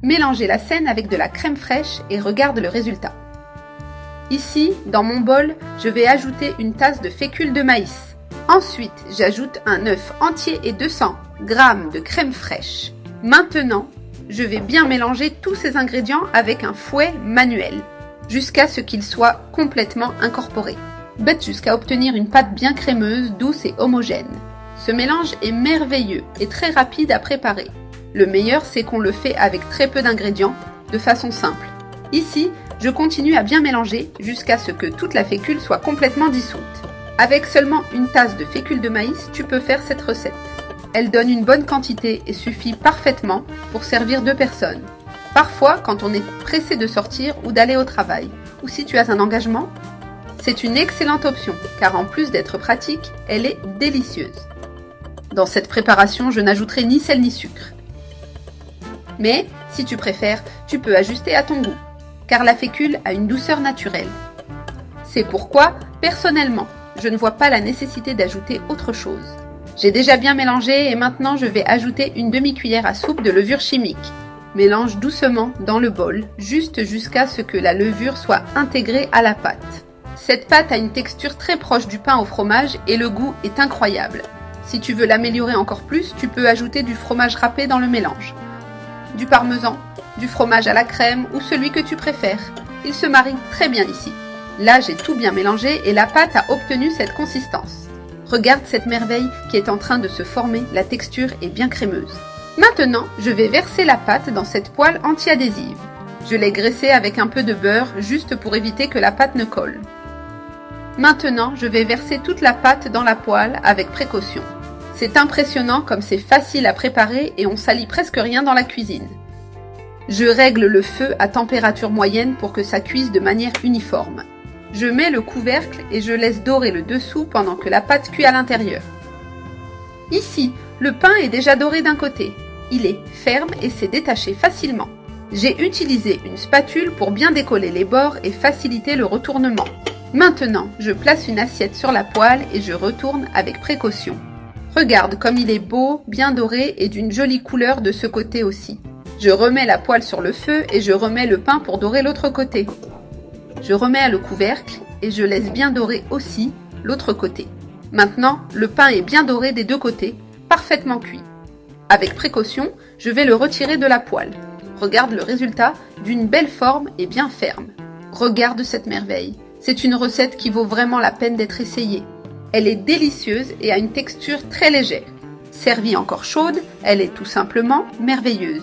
Mélangez la scène avec de la crème fraîche et regarde le résultat. Ici, dans mon bol, je vais ajouter une tasse de fécule de maïs. Ensuite, j'ajoute un œuf entier et 200 g de crème fraîche. Maintenant, je vais bien mélanger tous ces ingrédients avec un fouet manuel, jusqu'à ce qu'ils soient complètement incorporés. Bête jusqu'à obtenir une pâte bien crémeuse, douce et homogène. Ce mélange est merveilleux et très rapide à préparer. Le meilleur, c'est qu'on le fait avec très peu d'ingrédients, de façon simple. Ici, je continue à bien mélanger jusqu'à ce que toute la fécule soit complètement dissoute. Avec seulement une tasse de fécule de maïs, tu peux faire cette recette. Elle donne une bonne quantité et suffit parfaitement pour servir 2 personnes. Parfois, quand on est pressé de sortir ou d'aller au travail, ou si tu as un engagement, c'est une excellente option, car en plus d'être pratique, elle est délicieuse. Dans cette préparation, je n'ajouterai ni sel ni sucre. Mais, si tu préfères, tu peux ajuster à ton goût, car la fécule a une douceur naturelle. C'est pourquoi, personnellement, je ne vois pas la nécessité d'ajouter autre chose. J'ai déjà bien mélangé et maintenant je vais ajouter une demi-cuillère à soupe de levure chimique. Mélange doucement dans le bol, juste jusqu'à ce que la levure soit intégrée à la pâte. Cette pâte a une texture très proche du pain au fromage et le goût est incroyable. Si tu veux l'améliorer encore plus, tu peux ajouter du fromage râpé dans le mélange. Du parmesan, du fromage à la crème ou celui que tu préfères. Il se marie très bien ici. Là, j'ai tout bien mélangé et la pâte a obtenu cette consistance. Regarde cette merveille qui est en train de se former, la texture est bien crémeuse. Maintenant, je vais verser la pâte dans cette poêle anti-adhésive. Je l'ai graissée avec un peu de beurre, juste pour éviter que la pâte ne colle. Maintenant, je vais verser toute la pâte dans la poêle avec précaution. C'est impressionnant comme c'est facile à préparer et on salit presque rien dans la cuisine. Je règle le feu à température moyenne pour que ça cuise de manière uniforme. Je mets le couvercle et je laisse dorer le dessous pendant que la pâte cuit à l'intérieur. Ici, le pain est déjà doré d'un côté. Il est ferme et s'est détaché facilement. J'ai utilisé une spatule pour bien décoller les bords et faciliter le retournement. Maintenant, je place une assiette sur la poêle et je retourne avec précaution. Regarde comme il est beau, bien doré et d'une jolie couleur de ce côté aussi. Je remets la poêle sur le feu et je remets le pain pour dorer l'autre côté. Je remets le couvercle et je laisse bien dorer aussi l'autre côté. Maintenant, le pain est bien doré des 2 côtés, parfaitement cuit. Avec précaution, je vais le retirer de la poêle. Regarde le résultat d'une belle forme et bien ferme. Regarde cette merveille. C'est une recette qui vaut vraiment la peine d'être essayée. Elle est délicieuse et a une texture très légère. Servie encore chaude, elle est tout simplement merveilleuse.